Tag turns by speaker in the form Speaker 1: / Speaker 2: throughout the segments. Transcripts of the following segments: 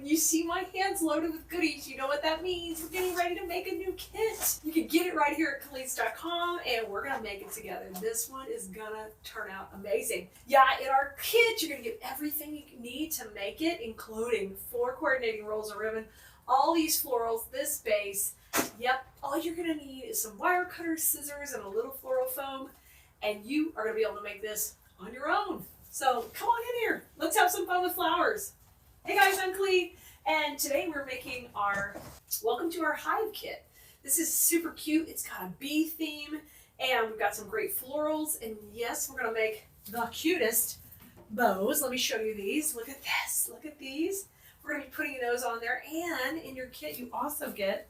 Speaker 1: when you see my hands loaded with goodies, you know what that means. We're getting ready to make a new kit. You can get it right here at Keleas.com, and we're gonna make it together. This one is gonna turn out amazing. Yeah, in our kit, you're gonna get everything you need to make it, including 4 coordinating rolls of ribbon, all these florals, this base. Yep, all you're gonna need is some wire cutters, scissors, and a little floral foam, and you are gonna be able to make this on your own. So come on in here, let's have some fun with flowers. Hey guys, I'm Klee, and today we're making our Welcome to Our Hive kit. This is super cute, it's got a bee theme, and we've got some great florals, and yes, we're gonna make the cutest bows. Let me show you these. Look at this, look at these. We're gonna be putting those on there, and in your kit you also get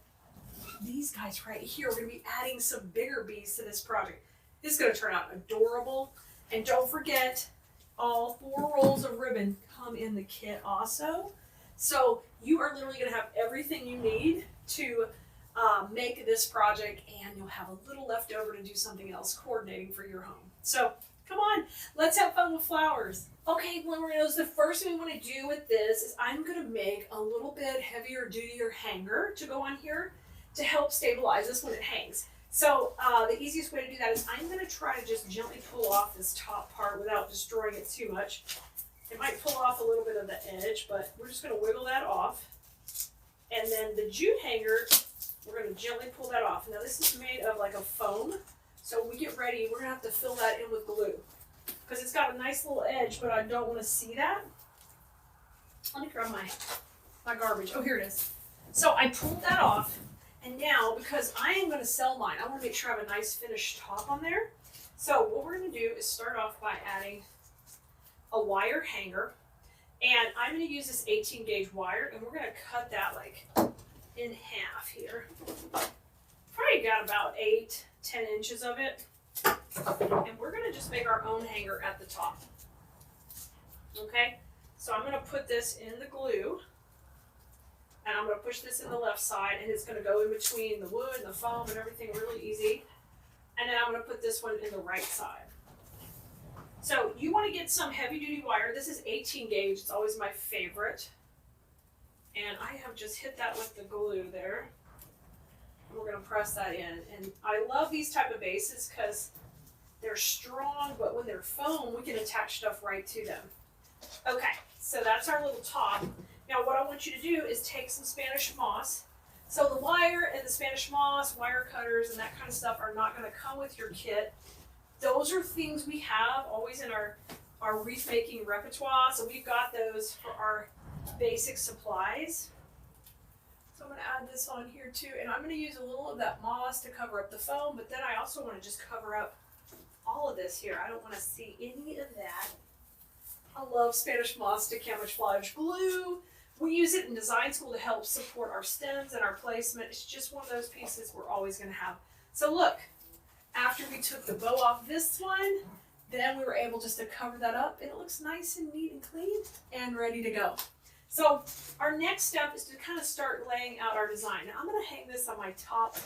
Speaker 1: these guys right here. We're gonna be adding some bigger bees to this project. This is gonna turn out adorable. And don't forget, all 4 rolls of ribbon come in the kit also. So you are literally gonna have everything you need to make this project, and you'll have a little left over to do something else coordinating for your home. So come on, let's have fun with flowers. Okay, Glimmernos, the first thing we wanna do with this is I'm gonna make a little bit heavier duty hanger to go on here to help stabilize this when it hangs. So the easiest way to do that is I'm going to try to just gently pull off this top part without destroying it too much. It might pull off a little bit of the edge, but we're just going to wiggle that off. And then the jute hanger, we're going to gently pull that off. Now this is made of like a foam, so when we get ready, we're going to have to fill that in with glue because it's got a nice little edge, but I don't want to see that. Let me grab my garbage. Oh, here it is. So I pulled that off. And now, because I am going to sell mine, I want to make sure I have a nice finished top on there. So what we're going to do is start off by adding a wire hanger. And I'm going to use this 18 gauge wire, and we're going to cut that like in half here. Probably got about 8-10 inches of it. And we're going to just make our own hanger at the top. Okay, so I'm going to put this in the glue. And I'm going to push this in the left side, and it's going to go in between the wood and the foam and everything really easy. And then I'm going to put this one in the right side. So you want to get some heavy duty wire. This is 18 gauge. It's always my favorite. And I have just hit that with the glue there. And we're going to press that in. And I love these type of bases because they're strong, but when they're foam, we can attach stuff right to them. Okay, so that's our little top. Now what I want you to do is take some Spanish moss. So the wire and the Spanish moss, wire cutters, and that kind of stuff are not going to come with your kit. Those are things we have always in our wreath making repertoire. So we've got those for our basic supplies. So I'm going to add this on here too. And I'm going to use a little of that moss to cover up the foam, but then I also want to just cover up all of this here. I don't want to see any of that. I love Spanish moss to camouflage glue. We use it in design school to help support our stems and our placement. It's just one of those pieces we're always going to have. So look, after we took the bow off this one, then we were able just to cover that up, and it looks nice and neat and clean and ready to go. So our next step is to kind of start laying out our design. Now I'm going to hang this on my top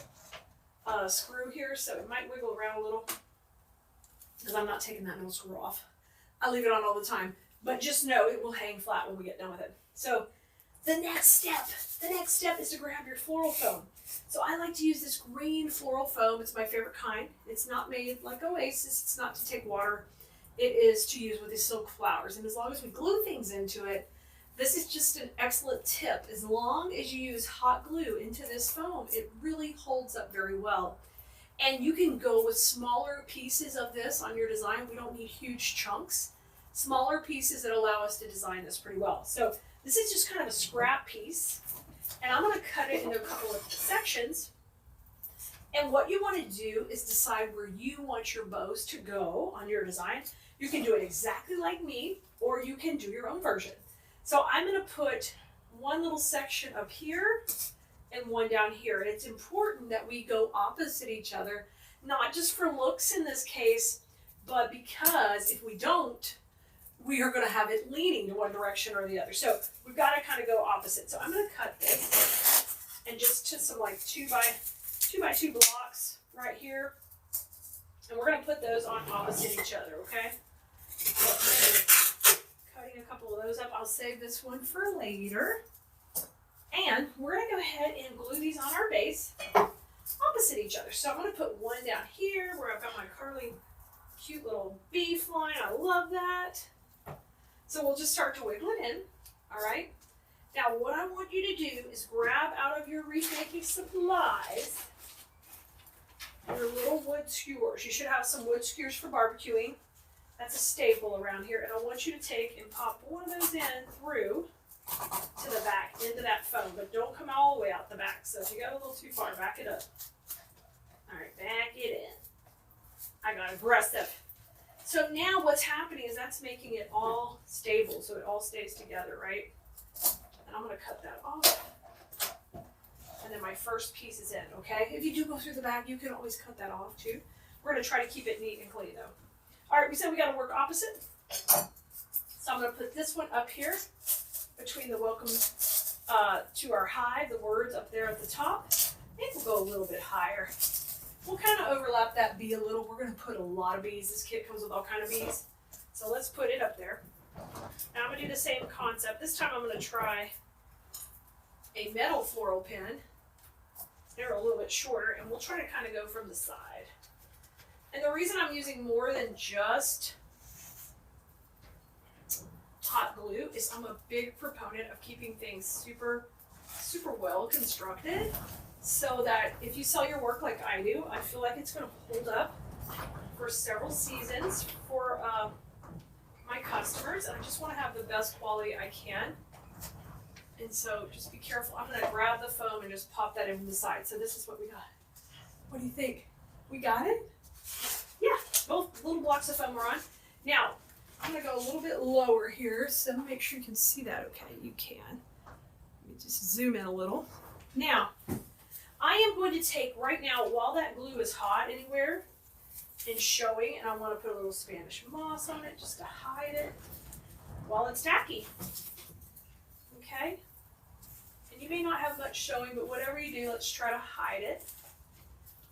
Speaker 1: screw here, so it might wiggle around a little because I'm not taking that middle screw off. I leave it on all the time, but just know it will hang flat when we get done with it. So the next step is to grab your floral foam. So I like to use this green floral foam. It's my favorite kind. It's not made like Oasis. It's not to take water. It is to use with these silk flowers. And as long as we glue things into it, this is just an excellent tip. As long as you use hot glue into this foam, it really holds up very well. And you can go with smaller pieces of this on your design. We don't need huge chunks. Smaller pieces that allow us to design this pretty well. So this is just kind of a scrap piece. And I'm going to cut it into a couple of sections. And what you want to do is decide where you want your bows to go on your design. You can do it exactly like me, or you can do your own version. So I'm going to put one little section up here and one down here. And it's important that we go opposite each other, not just for looks in this case, but because if we don't, we are going to have it leaning to one direction or the other. So we've got to kind of go opposite. So I'm going to cut this and just to some like 2 by 2 blocks right here. And we're going to put those on opposite each other, okay? So I'm cutting a couple of those up. I'll save this one for later. And we're gonna go ahead and glue these on our base opposite each other. So I'm gonna put one down here where I've got my curly, cute little bee flying. I love that. So we'll just start to wiggle it in, all right? Now what I want you to do is grab out of your wreath making supplies your little wood skewers. You should have some wood skewers for barbecuing. That's a staple around here. And I want you to take and pop one of those in through to the back, into that foam, but don't come all the way out the back. So if you got a little too far, back it up. All right, back it in. I got aggressive. So now what's happening is that's making it all stable, so it all stays together, right? And I'm gonna cut that off. And then my first piece is in, okay? If you do go through the back, you can always cut that off too. We're gonna try to keep it neat and clean though. All right, we said we gotta work opposite. So I'm gonna put this one up here between the welcome to our hive, the words up there at the top. I think we'll go a little bit higher. We'll kind of overlap that bee a little. We're gonna put a lot of bees. This kit comes with all kind of bees. So let's put it up there. Now I'm gonna do the same concept. This time I'm gonna try a metal floral pin. They're a little bit shorter, and we'll try to kind of go from the side. And the reason I'm using more than just hot glue is I'm a big proponent of keeping things super well constructed, so that if you sell your work like I do, I feel like it's going to hold up for several seasons for my customers, and I just want to have the best quality I can. And so just be careful. I'm going to grab the foam and just pop that in from the side. So this is what we got. What do you think? We got it? Yeah, both little blocks of foam are on. Now, I'm going to go a little bit lower here, so make sure you can see that okay. You can. Let me just zoom in a little. Now, I am going to take right now, while that glue is hot anywhere and showing, and I want to put a little Spanish moss on it just to hide it while it's tacky. Okay? And you may not have much showing, but whatever you do, let's try to hide it.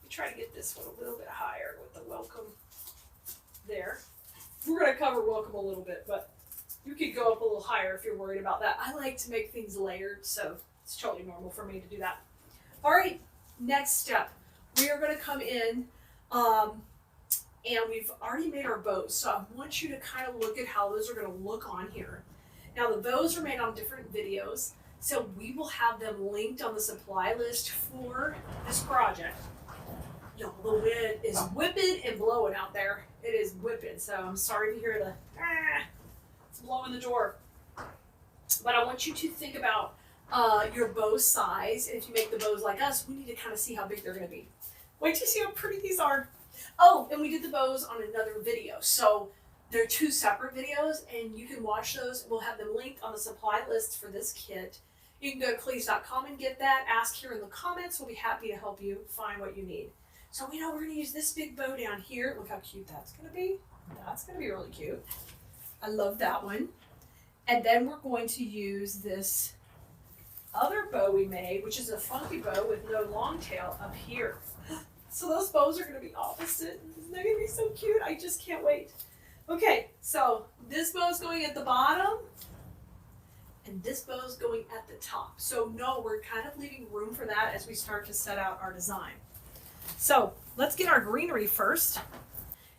Speaker 1: We try to get this one a little bit higher with the welcome there. We're going to cover welcome a little bit, but you could go up a little higher if you're worried about that. I like to make things layered, so it's totally normal for me to do that. All right, next step. We are going to come in, and we've already made our bows, so I want you to kind of look at how those are going to look on here. Now, the bows are made on different videos, so we will have them linked on the supply list for this project. Y'all, the wind is whipping and blowing out there. It is whipping, so I'm sorry to hear the, it's blowing the door. But I want you to think about your bow size. If you make the bows like us, we need to kind of see how big they're going to be. Wait till you see how pretty these are. Oh, and we did the bows on another video, so they're two separate videos, and you can watch those. We'll have them linked on the supply list for this kit. You can go to Keleas.com and get that. Ask here in the comments. We'll be happy to help you find what you need. So we know we're going to use this big bow down here. Look how cute that's going to be. That's going to be really cute. I love that one. And then we're going to use this other bow we made, which is a funky bow with no long tail up here. So those bows are going to be opposite. Isn't that going to be so cute? I just can't wait. Okay, so this bow is going at the bottom, and this bow is going at the top. So no, we're kind of leaving room for that as we start to set out our design. So let's get our greenery first,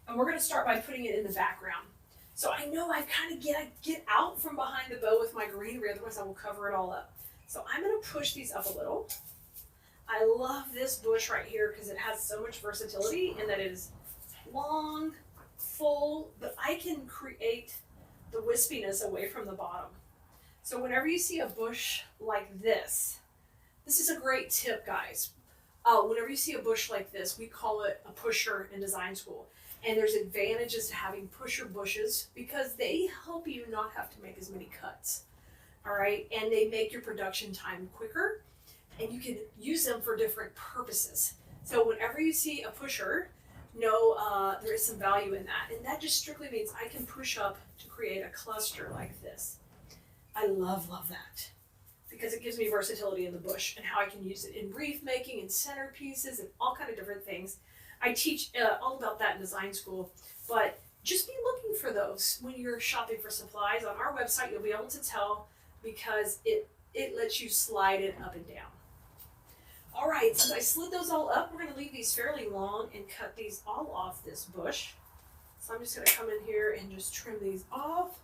Speaker 1: and we're going to start by putting it in the background. So I know I've kind of get out from behind the bow with my greenery, otherwise I will cover it all up. So I'm going to push these up a little. I love this bush right here because it has so much versatility in that it is long, full, but I can create the wispiness away from the bottom. So whenever you see a bush like this is a great tip, guys. Whenever you see a bush like this, we call it a pusher in design school. And there's advantages to having pusher bushes because they help you not have to make as many cuts. All right, and they make your production time quicker, and you can use them for different purposes. So whenever you see a pusher, know there is some value in that. And that just strictly means I can push up to create a cluster like this. I love that because it gives me versatility in the bush and how I can use it in wreath making and centerpieces and all kind of different things. I teach all about that in design school, but just be looking for those when you're shopping for supplies. On our website, you'll be able to tell because it it lets you slide it up and down. All right, since I slid those all up, we're going to leave these fairly long and cut these all off this bush. So I'm just going to come in here and just trim these off.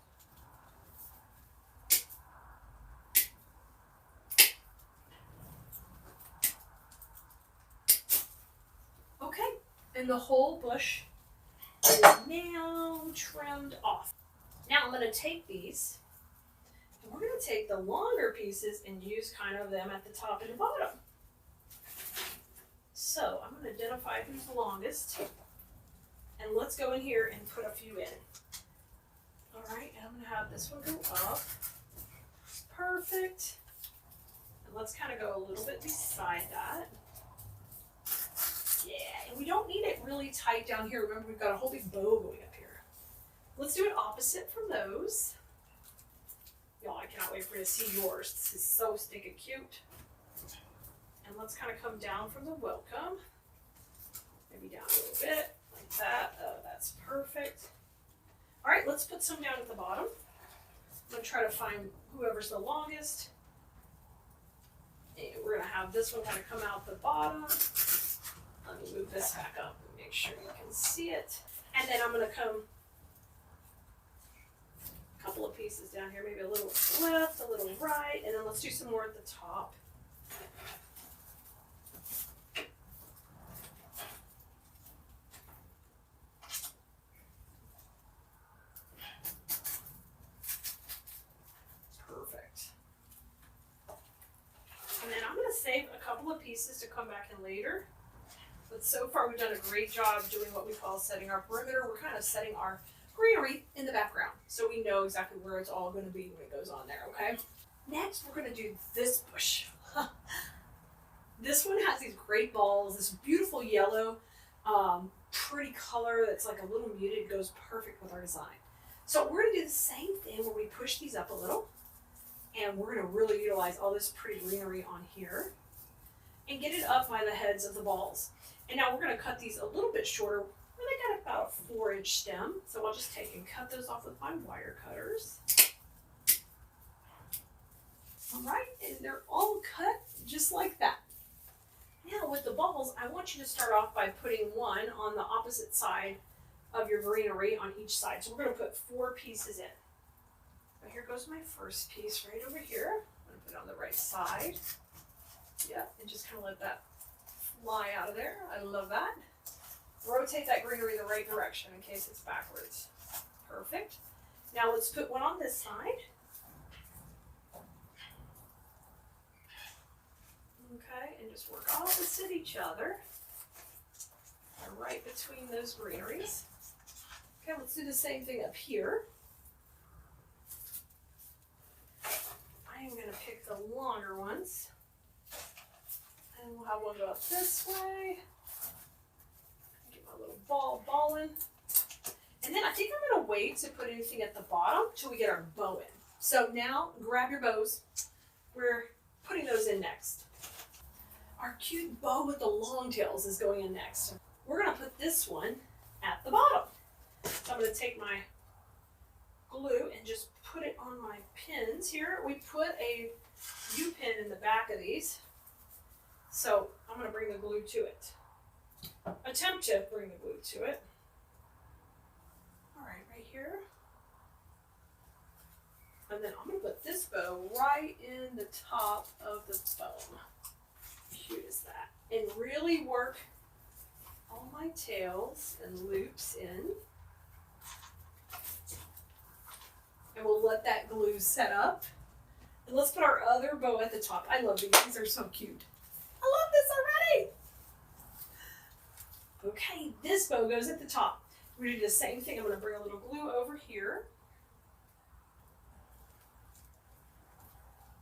Speaker 1: Okay, and the whole bush is now trimmed off. Now I'm going to take these, and we're going to take the longer pieces and use kind of them at the top and the bottom. So I'm going to identify who's the longest, and let's go in here and put a few in. All right, and I'm going to have this one go up. Perfect. And let's kind of go a little bit beside that. Yeah, and we don't need it really tight down here. Remember, we've got a whole big bow going up here. Let's do it opposite from those. Y'all, I cannot wait for you to see yours. This is so stinking cute. And let's kind of come down from the welcome. Maybe down a little bit, like that. Oh, that's perfect. All right, let's put some down at the bottom. I'm going to try to find whoever's the longest. And we're going to have this one kind of come out the bottom. Let me move this back up and make sure you can see it. And then I'm going to come a couple of pieces down here, maybe a little left, a little right, and then let's do some more at the top. Save a couple of pieces to come back in later. But so far we've done a great job doing what we call setting our perimeter. We're kind of setting our greenery in the background so we know exactly where it's all going to be when it goes on there, okay? Next we're going to do this bush. This one has these great balls, this beautiful yellow, pretty color that's like a little muted, goes perfect with our design. So we're going to do the same thing where we push these up a little. And we're going to really utilize all this pretty greenery on here and get it up by the heads of the balls. And now we're going to cut these a little bit shorter. They got about a 4-inch stem. So I'll just take and cut those off with my wire cutters. All right, and they're all cut just like that. Now with the balls, I want you to start off by putting one on the opposite side of your greenery on each side. So we're going to put 4 pieces in. Here goes my first piece right over here. I'm going to put it on the right side. Yep, and just kind of let that fly out of there. I love that. Rotate that greenery the right direction in case it's backwards. Perfect. Now let's put one on this side. Okay, and just work opposite each other. And right between those greeneries. Okay, let's do the same thing up here. I'm going to pick the longer ones, and we'll have one go up this way. Get my little ball in. And then I think I'm going to wait to put anything at the bottom till we get our bow in. So now grab your bows. We're putting those in next. Our cute bow with the long tails is going in next. We're going to put this one at the bottom. So I'm going to take my glue and just put it on my pins here. We put a U-pin in the back of these. So I'm going to bring the glue to it. Attempt to bring the glue to it. All right here. And then I'm going to put this bow right in the top of the bow. Cute is that. And really work all my tails and loops in. And we'll let that glue set up. And let's put our other bow at the top. I love these. These are so cute. I love this already. Okay, this bow goes at the top. We're going to do the same thing. I'm going to bring a little glue over here.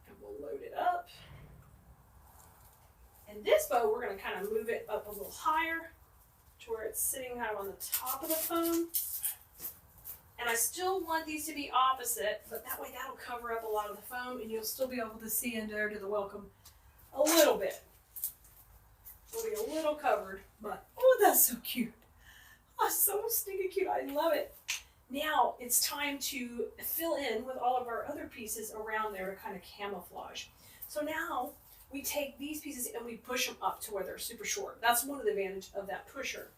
Speaker 1: And we'll load it up. And this bow, we're going to kind of move it up a little higher to where it's sitting kind of on the top of the foam. And I still want these to be opposite, but that way that'll cover up a lot of the foam and you'll still be able to see in there to the welcome a little bit. It'll be a little covered, but oh, that's so cute. Oh, so stinking cute. I love it. Now it's time to fill in with all of our other pieces around there to kind of camouflage. So now we take these pieces and we push them up to where they're super short. That's one of the advantages of that pusher.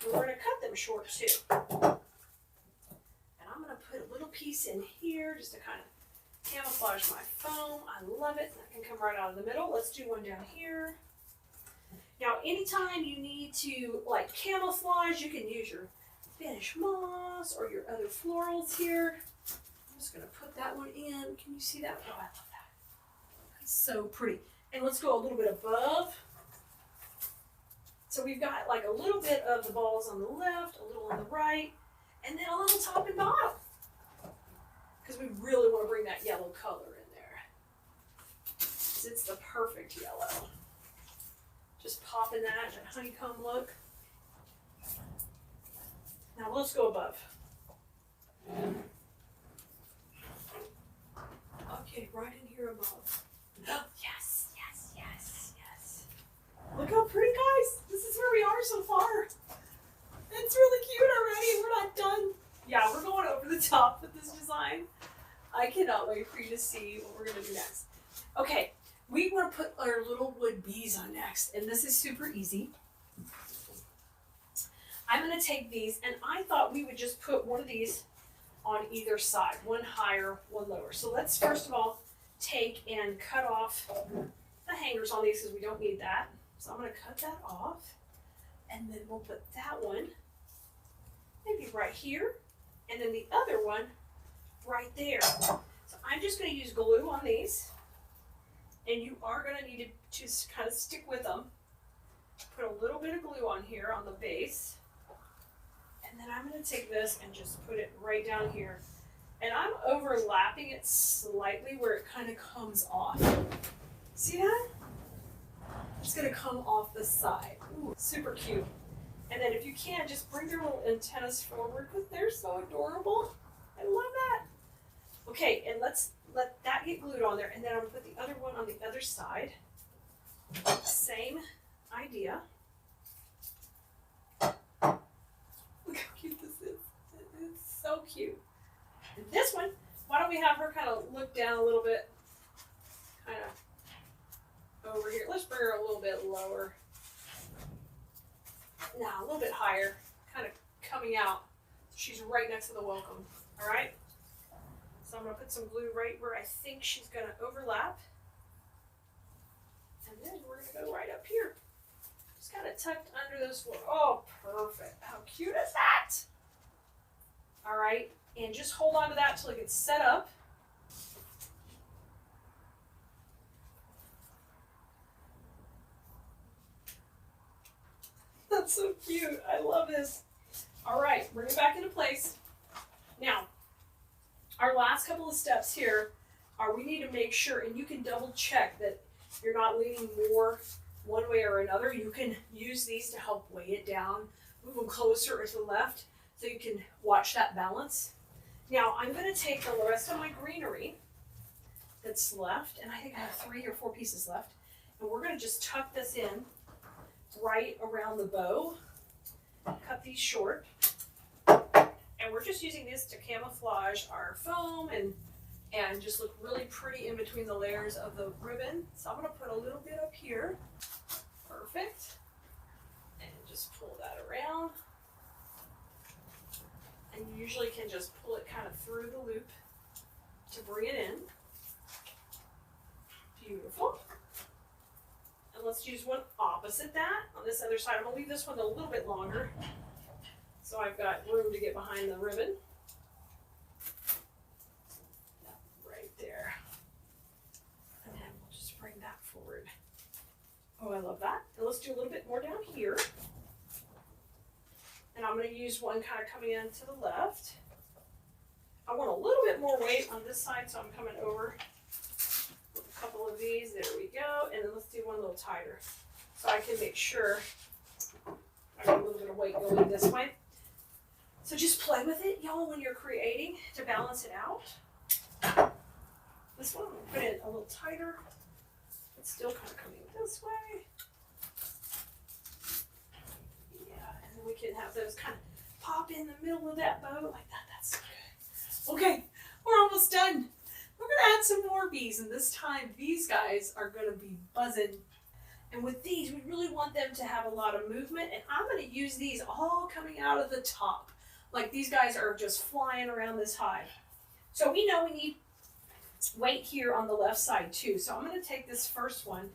Speaker 1: And we're going to cut them short too. And I'm going to put a little piece in here just to kind of camouflage my foam. I love it. That can come right out of the middle. Let's do one down here. Now, anytime you need to like camouflage, you can use your Spanish moss or your other florals here. I'm just going to put that one in. Can you see that? Oh, I love that. That's so pretty. And let's go a little bit above. So we've got like a little bit of the balls on the left, a little on the right, and then a little top and bottom. Because we really want to bring that yellow color in there. It's the perfect yellow. Just popping that honeycomb look. Now let's go above. Okay, right in here above. Yes, yes, yes, yes. Look how pretty, guys. This is where we are so far. It's really cute already. We're not done. Yeah, we're going over the top with this design. I cannot wait for you to see what we're going to do next. Okay, we want to put our little wood bees on next, and this is super easy. I'm going to take these, and I thought we would just put one of these on either side, one higher, one lower. So let's first of all take and cut off the hangers on these because we don't need that. So I'm going to cut that off, and then we'll put that one maybe right here, and then the other one right there. So I'm just going to use glue on these, and you are going to need to just kind of stick with them. Put a little bit of glue on here on the base. And then I'm going to take this and just put it right down here. And I'm overlapping it slightly where it kind of comes off. See that? It's going to come off the side. Ooh, super cute. And then if you can, just bring your little antennas forward because they're so adorable. I love that. Okay, and let's let that get glued on there. And then I'm going to put the other one on the other side. Same idea. Look how cute this is. It's so cute. And this one, why don't we have her kind of look down a little bit, kind of over here. Let's bring her a little bit lower. Now, a little bit higher, kind of coming out. She's right next to the welcome, all right? So I'm going to put some glue right where I think she's going to overlap. And then we're going to go right up here. Just kind of tucked under those floor. Oh, perfect. How cute is that? All right, and just hold on to that till it gets set up. That's so cute. I love this. All right, bring it back into place. Now, our last couple of steps here are we need to make sure, and you can double check that you're not leaning more one way or another. You can use these to help weigh it down, move them closer or to the left so you can watch that balance. Now I'm going to take the rest of my greenery that's left, and I think I have 3 or 4 pieces left, and we're going to just tuck this in right around the bow, cut these short, and we're just using this to camouflage our foam and just look really pretty in between the layers of the ribbon. So I'm going to put a little bit up here. Perfect. And just pull that around. And you usually can just pull it kind of through the loop to bring it in. Beautiful. And let's use one opposite that on this other side. I'm going to leave this one a little bit longer so I've got room to get behind the ribbon. Forward. Oh, I love that. And let's do a little bit more down here. And I'm going to use one kind of coming in to the left. I want a little bit more weight on this side, so I'm coming over with a couple of these. There we go. And then let's do one a little tighter so I can make sure I got a little bit of weight going this way. So just play with it, y'all, when you're creating to balance it out. This one, I'm going to put it a little tighter. It's still kind of coming this way. Yeah, and then we can have those kind of pop in the middle of that bow like that. That's good. Okay, we're almost done. We're gonna add some more bees, and this time these guys are gonna be buzzing. And with these, we really want them to have a lot of movement, and I'm gonna use these all coming out of the top. Like these guys are just flying around this hive. So we know we need weight here on the left side too. So I'm gonna take this first one,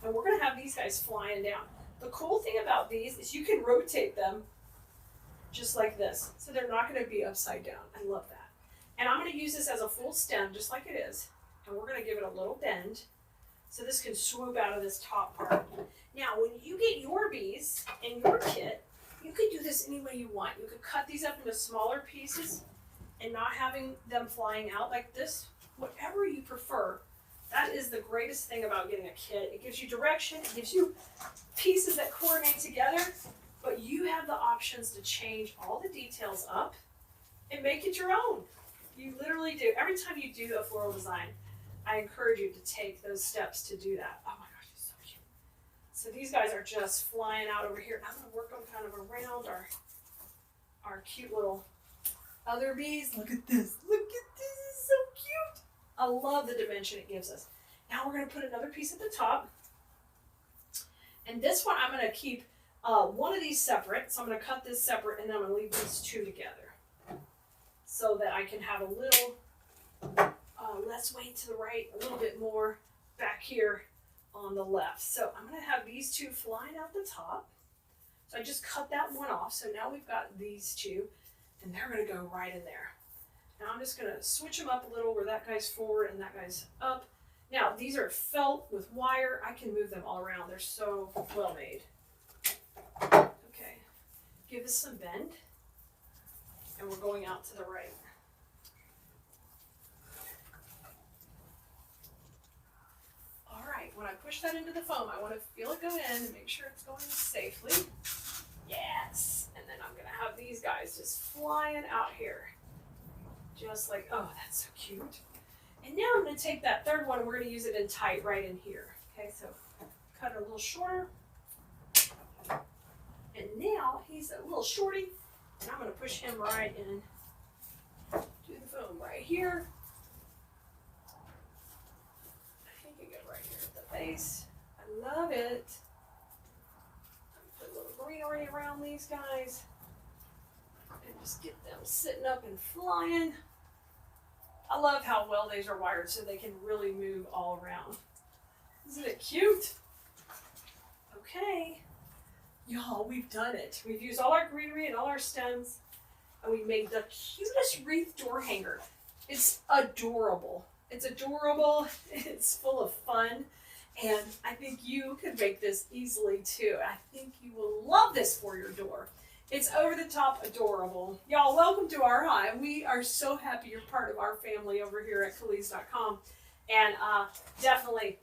Speaker 1: and we're gonna have these guys flying down. The cool thing about these is you can rotate them just like this. So they're not gonna be upside down. I love that. And I'm gonna use this as a full stem, just like it is. And we're gonna give it a little bend, so this can swoop out of this top part. Now, when you get your bees in your kit, you could do this any way you want. You could cut these up into smaller pieces and not having them flying out like this. Whatever you prefer, that is the greatest thing about getting a kit. It gives you direction, it gives you pieces that coordinate together, but you have the options to change all the details up and make it your own. You literally do. Every time you do a floral design, I encourage you to take those steps to do that. Oh my gosh, it's so cute. So these guys are just flying out over here. I'm gonna work them kind of around our cute little other bees. Look at this. Look at this. It's so cute. I love the dimension it gives us. Now we're gonna put another piece at the top. And this one I'm gonna keep one of these separate. So I'm gonna cut this separate, and then I'm gonna leave these two together, so that I can have a little less weight to the right, a little bit more back here on the left. So I'm gonna have these two flying out the top. So I just cut that one off. So now we've got these two, and they're gonna go right in there. Now I'm just gonna switch them up a little where that guy's forward and that guy's up. Now these are felt with wire. I can move them all around. They're so well made. Okay, give this some bend. And we're going out to the right. All right, when I push that into the foam, I want to feel it go in and make sure it's going safely. Yes, and then I'm gonna have these guys just flying out here. Just like, oh, that's so cute. And now I'm gonna take that third one and we're gonna use it in tight right in here. Okay, so cut it a little shorter. And now he's a little shorty. And I'm going to push him right in to the foam right here. I think you get right here at the base. I love it. Put a little greenery around these guys and just get them sitting up and flying. I love how well these are wired so they can really move all around. Isn't it cute? Okay. Y'all, we've done it. We've used all our greenery and all our stems, and we made the cutest wreath door hanger. It's adorable. It's adorable. It's full of fun, and I think you could make this easily too. I think you will love this for your door. It's over the top adorable. Y'all, welcome to Our Hive. We are so happy you're part of our family over here at Keleas.com, and definitely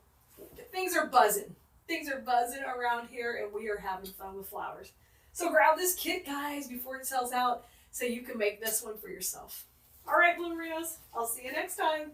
Speaker 1: things are buzzing. Things are buzzing around here, and we are having fun with flowers. So grab this kit, guys, before it sells out so you can make this one for yourself. All right, Bloomerinos, I'll see you next time.